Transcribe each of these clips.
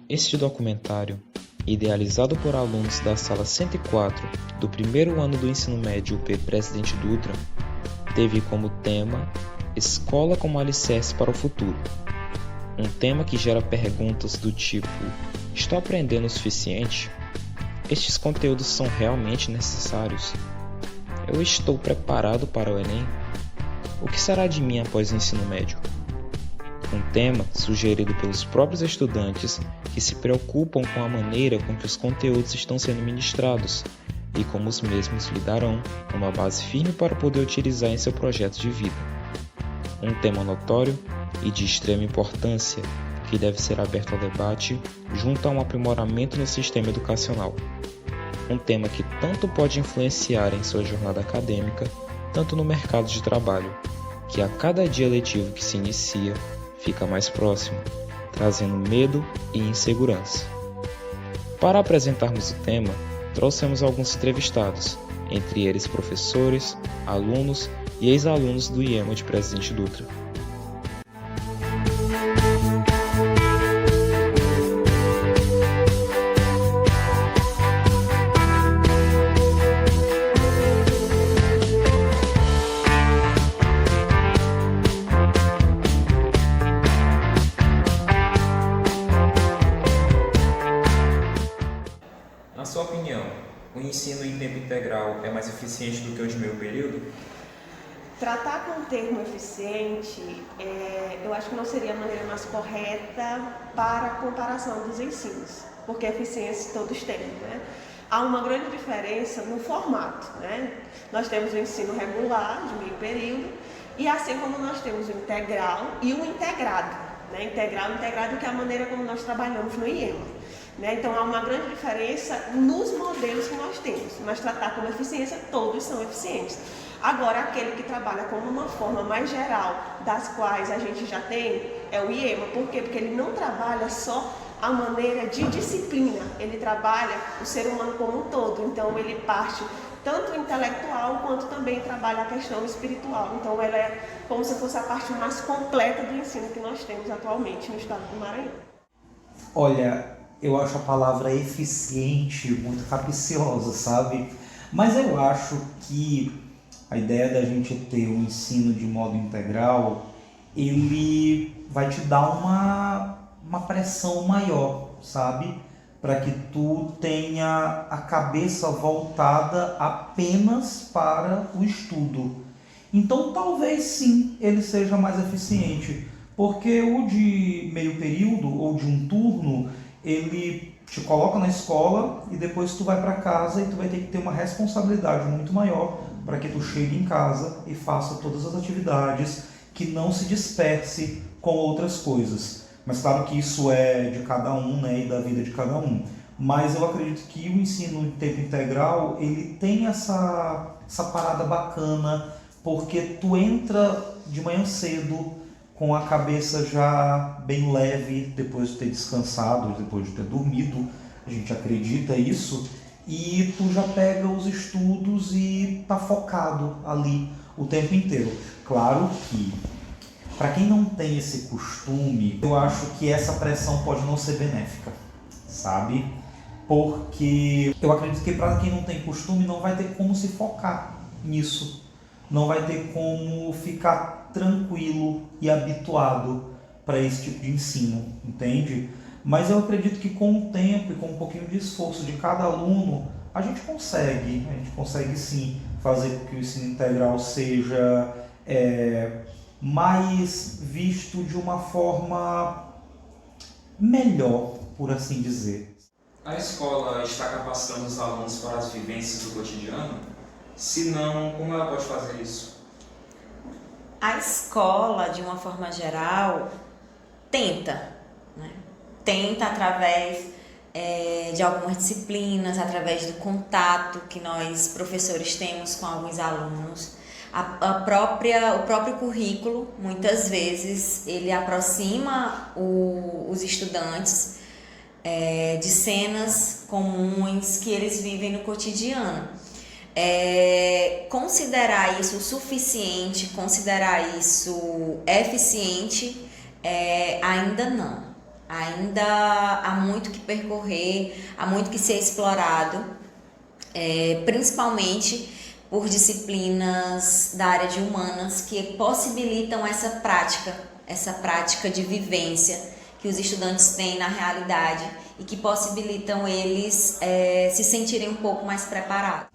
Este documentário, idealizado por alunos da Sala 104 do primeiro ano do Ensino Médio UP Presidente Dutra, teve como tema Escola como Alicerce para o Futuro. Um tema que gera perguntas do tipo: estou aprendendo o suficiente? Estes conteúdos são realmente necessários? Eu estou preparado para o Enem? O que será de mim após o ensino médio? Um tema sugerido pelos próprios estudantes que se preocupam com a maneira com que os conteúdos estão sendo ministrados e como os mesmos lhe darão uma base firme para poder utilizar em seu projeto de vida. Um tema notório e de extrema importância que deve ser aberto ao debate junto a um aprimoramento no sistema educacional. Um tema que tanto pode influenciar em sua jornada acadêmica, tanto no mercado de trabalho, que a cada dia letivo que se inicia, fica mais próximo, trazendo medo e insegurança. Para apresentarmos o tema, trouxemos alguns entrevistados, entre eles professores, alunos e ex-alunos do IEMA de Presidente Dutra. Na sua opinião, o ensino em tempo integral é mais eficiente do que o de meio período? Tratar com o termo eficiente, eu acho que não seria a maneira mais correta para a comparação dos ensinos, porque eficiência todos têm, né? Há uma grande diferença no formato, né? Nós temos o ensino regular, de meio período, e assim como nós temos o integral e o integrado, né? Integral e integrado, que é a maneira como nós trabalhamos no IEMA. Né? Então, há uma grande diferença nos modelos que nós temos, mas tratar como eficiência, todos são eficientes. Agora, aquele que trabalha como uma forma mais geral, das quais a gente já tem, é o IEMA. Por quê? Porque ele não trabalha só a maneira de disciplina, ele trabalha o ser humano como um todo. Então, ele parte tanto intelectual, quanto também trabalha a questão espiritual. Então, ela é como se fosse a parte mais completa do ensino que nós temos atualmente no estado do Maranhão. Olha, eu acho a palavra eficiente muito capciosa, sabe? Mas eu acho que a ideia da gente ter um ensino de modo integral, ele vai te dar uma pressão maior, sabe? Para que tu tenha a cabeça voltada apenas para o estudo. Então talvez sim ele seja mais eficiente, porque o de meio período ou de um turno, ele te coloca na escola e depois tu vai para casa e tu vai ter que ter uma responsabilidade muito maior para que tu chegue em casa e faça todas as atividades, que não se disperse com outras coisas. Mas claro que isso é de cada um, né, e da vida de cada um. Mas eu acredito que o ensino em tempo integral, ele tem essa parada bacana, porque tu entra de manhã cedo, com a cabeça já bem leve, depois de ter descansado, depois de ter dormido, a gente acredita isso, e tu já pega os estudos e tá focado ali o tempo inteiro. Claro que, para quem não tem esse costume, eu acho que essa pressão pode não ser benéfica, sabe? Porque eu acredito que para quem não tem costume, não vai ter como se focar nisso, não vai ter como ficar tranquilo e habituado para esse tipo de ensino, entende? Mas eu acredito que com o tempo e com um pouquinho de esforço de cada aluno, a gente consegue sim fazer com que o ensino integral seja mais visto de uma forma melhor, por assim dizer. A escola está capacitando os alunos para as vivências do cotidiano? Se não, como ela pode fazer isso? A escola, de uma forma geral, tenta, né? Tenta através de algumas disciplinas, através do contato que nós, professores, temos com alguns alunos. O próprio currículo, muitas vezes, ele aproxima os estudantes de cenas comuns que eles vivem no cotidiano. Considerar isso suficiente, considerar isso eficiente, ainda não. Ainda há muito que percorrer, há muito que ser explorado, principalmente por disciplinas da área de humanas que possibilitam essa prática de vivência que os estudantes têm na realidade e que possibilitam eles se sentirem um pouco mais preparados.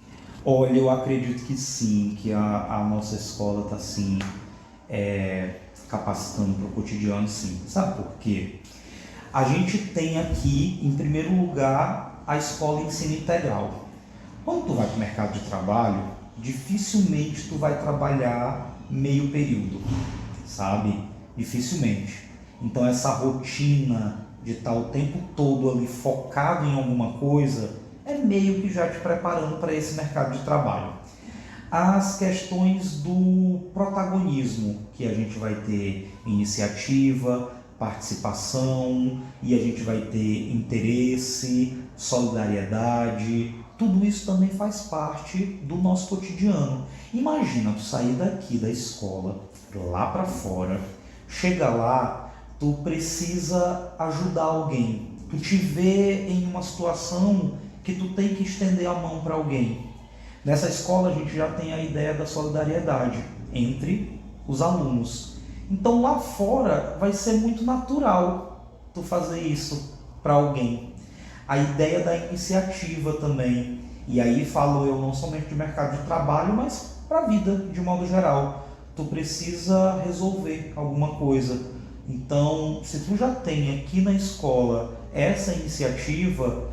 Olha, eu acredito que sim, que a nossa escola está sim capacitando para o cotidiano, sim. Sabe por quê? A gente tem aqui, em primeiro lugar, a escola ensino integral. Quando tu vai para o mercado de trabalho, dificilmente tu vai trabalhar meio período, sabe? Dificilmente. Então essa rotina de estar o tempo todo ali focado em alguma coisa é meio que já te preparando para esse mercado de trabalho. As questões do protagonismo, que a gente vai ter iniciativa, participação, e a gente vai ter interesse, solidariedade, tudo isso também faz parte do nosso cotidiano. Imagina tu sair daqui da escola, lá para fora, chega lá, tu precisa ajudar alguém, tu te vê em uma situação que tu tem que estender a mão para alguém. Nessa escola a gente já tem a ideia da solidariedade entre os alunos. Então lá fora vai ser muito natural tu fazer isso para alguém. A ideia da iniciativa também. E aí falo eu não somente de mercado de trabalho, mas para a vida de modo geral. Tu precisa resolver alguma coisa. Então, se tu já tem aqui na escola essa iniciativa,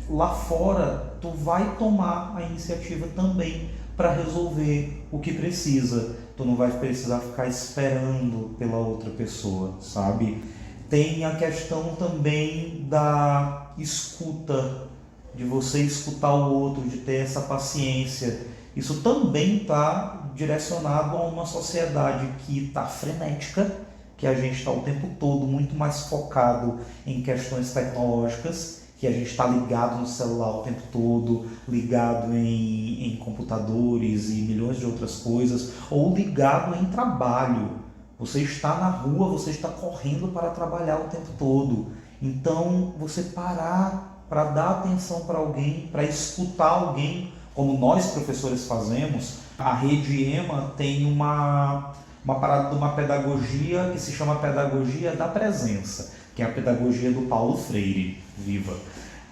lá fora tu vai tomar a iniciativa também para resolver o que precisa. Tu não vai precisar ficar esperando pela outra pessoa, sabe? Tem a questão também da escuta, de você escutar o outro, de ter essa paciência. Isso também está direcionado a uma sociedade que está frenética, que a gente está o tempo todo muito mais focado em questões tecnológicas, que a gente está ligado no celular o tempo todo, ligado em computadores e milhões de outras coisas, ou ligado em trabalho. Você está na rua, você está correndo para trabalhar o tempo todo. Então, você parar para dar atenção para alguém, para escutar alguém, como nós professores fazemos. A Rede EMA tem uma parada de uma pedagogia que se chama Pedagogia da Presença, que é a pedagogia do Paulo Freire, viva.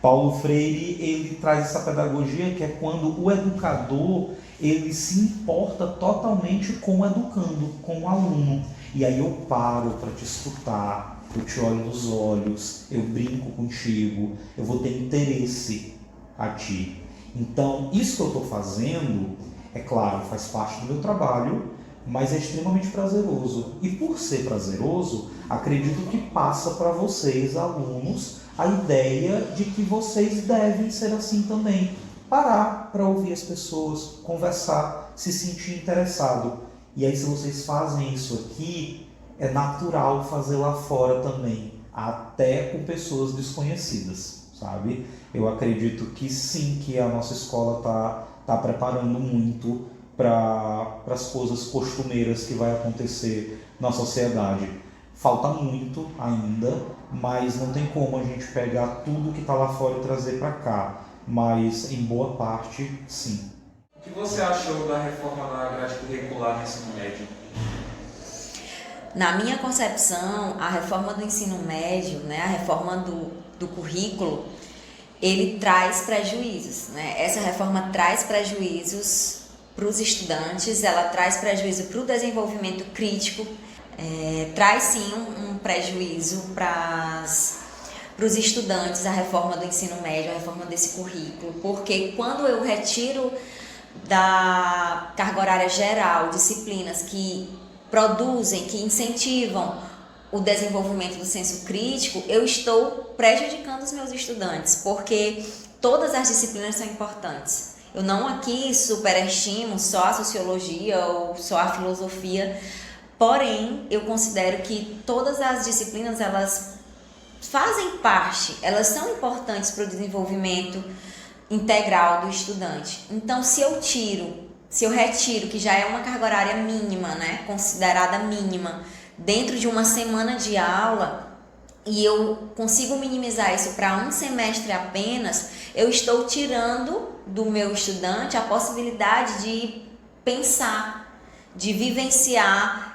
Paulo Freire, ele traz essa pedagogia que é quando o educador, ele se importa totalmente com o educando, com o aluno. E aí eu paro para te escutar, eu te olho nos olhos, eu brinco contigo, eu vou ter interesse a ti. Então, isso que eu estou fazendo, é claro, faz parte do meu trabalho, mas é extremamente prazeroso. E por ser prazeroso, acredito que passa para vocês, alunos, a ideia de que vocês devem ser assim também. Parar para ouvir as pessoas, conversar, se sentir interessado. E aí, se vocês fazem isso aqui, é natural fazer lá fora também, até com pessoas desconhecidas, sabe? Eu acredito que sim, que a nossa escola tá preparando muito para as coisas costumeiras que vai acontecer na sociedade. Falta muito ainda, mas não tem como a gente pegar tudo que está lá fora e trazer para cá. Mas em boa parte, sim. O que você achou da reforma da grade curricular no ensino médio? Na minha concepção, a reforma do ensino médio, né, a reforma do currículo, ele traz prejuízos, né? Essa reforma traz prejuízos para os estudantes, ela traz prejuízo para o desenvolvimento crítico, traz sim um prejuízo para os estudantes, a reforma do ensino médio, a reforma desse currículo, porque quando eu retiro da carga horária geral disciplinas que produzem, que incentivam o desenvolvimento do senso crítico, eu estou prejudicando os meus estudantes, porque todas as disciplinas são importantes. Eu não aqui superestimo só a sociologia ou só a filosofia, porém, eu considero que todas as disciplinas, elas fazem parte, elas são importantes para o desenvolvimento integral do estudante. Então, se eu retiro, que já é uma carga horária mínima, né, considerada mínima, dentro de uma semana de aula, e eu consigo minimizar isso para um semestre apenas, eu estou tirando do meu estudante a possibilidade de pensar, de vivenciar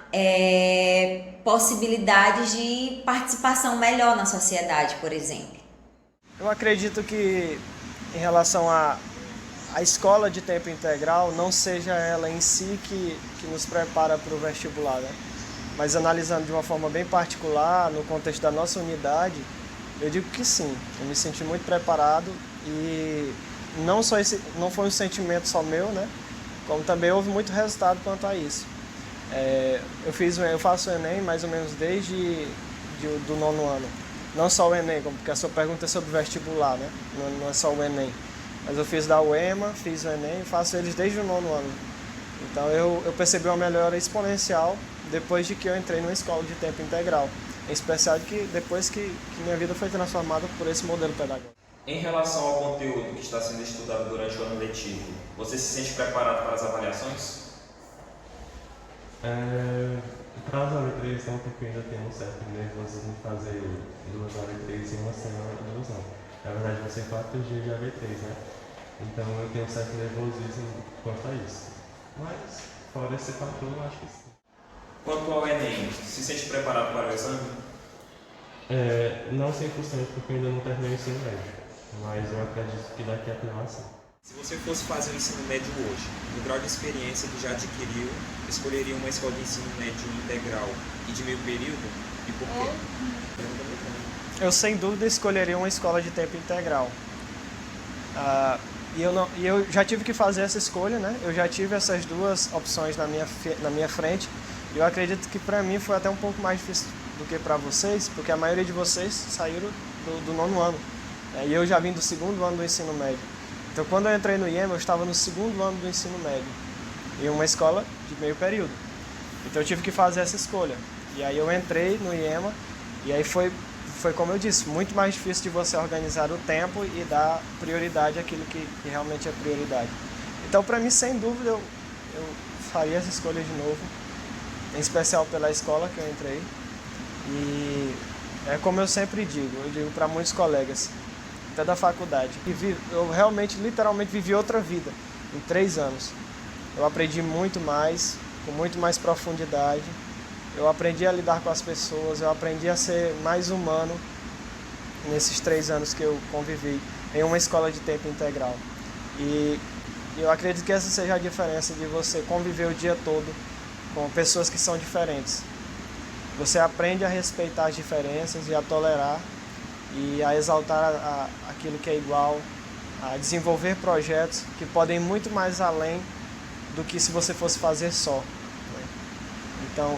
possibilidades de participação melhor na sociedade, por exemplo. Eu acredito que, em relação à escola de tempo integral, não seja ela em si que nos prepara para o vestibular, né? Mas analisando de uma forma bem particular, no contexto da nossa unidade, eu digo que sim. Eu me senti muito preparado e não foi um sentimento só meu, né? Como também houve muito resultado quanto a isso. Eu faço o Enem mais ou menos desde do 9º ano. Não só o Enem, porque a sua pergunta é sobre vestibular, né? Não é só o Enem. Mas eu fiz da UEMA, fiz o Enem e faço eles desde o 9º ano. Então eu percebi uma melhora exponencial depois de que eu entrei numa escola de tempo integral. Em especial depois que minha vida foi transformada por esse modelo pedagógico. Em relação ao conteúdo que está sendo estudado durante o ano letivo, você se sente preparado para as avaliações? Para as AV3 não, porque eu ainda tenho um certo nervosismo de fazer 2 AV3 em uma semana, 2 não. Na verdade vai ser 4 dias de AV3, né? Então eu tenho um certo nervosismo quanto a isso. Mas, fora esse fator, eu acho que sim. Quanto ao Enem, se sente preparado para o exame? Não 100% porque eu ainda não terminei o ensino médio, mas eu acredito que daqui a pouco sim. Se você fosse fazer o ensino médio hoje, no grau de experiência que já adquiriu, escolheria uma escola de ensino médio integral e de meio período? E por quê? Eu sem dúvida escolheria uma escola de tempo integral. E eu já tive que fazer essa escolha, né? Eu já tive essas duas opções na minha frente. E eu acredito que para mim foi até um pouco mais difícil do que para vocês, porque a maioria de vocês saíram do 9º ano. E eu já vim do 2º ano do ensino médio. Então quando eu entrei no IEMA, eu estava no 2º ano do ensino médio, em uma escola de meio período. Então eu tive que fazer essa escolha. E aí eu entrei no IEMA, e aí foi como eu disse, muito mais difícil de você organizar o tempo e dar prioridade àquilo que realmente é prioridade. Então para mim, sem dúvida, eu faria essa escolha de novo, em especial pela escola que eu entrei. E é como eu sempre digo, eu digo para muitos colegas, até da faculdade, que eu realmente, literalmente, vivi outra vida em 3 anos. Eu aprendi muito mais, com muito mais profundidade. Eu aprendi a lidar com as pessoas, eu aprendi a ser mais humano nesses 3 anos que eu convivi em uma escola de tempo integral. E eu acredito que essa seja a diferença de você conviver o dia todo com pessoas que são diferentes. Você aprende a respeitar as diferenças e a tolerar e a exaltar aquilo que é igual, a desenvolver projetos que podem ir muito mais além do que se você fosse fazer só, né? Então,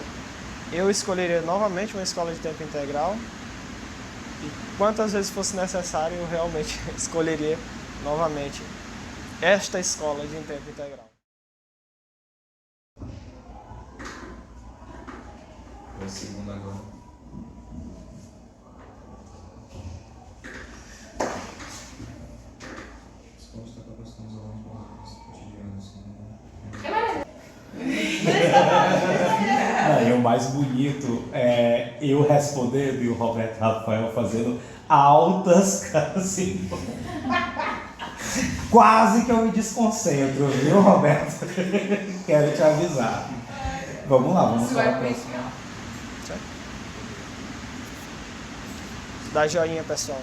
eu escolheria novamente uma escola de tempo integral e quantas vezes fosse necessário, eu realmente escolheria novamente esta escola de tempo integral. O segundo agora. E o mais bonito é eu respondendo e o Roberto Rafael fazendo altas assim. Quase que eu me desconcentro, viu, Roberto? Quero te avisar. Vamos lá, vamos para a próxima. Dá joinha, pessoal.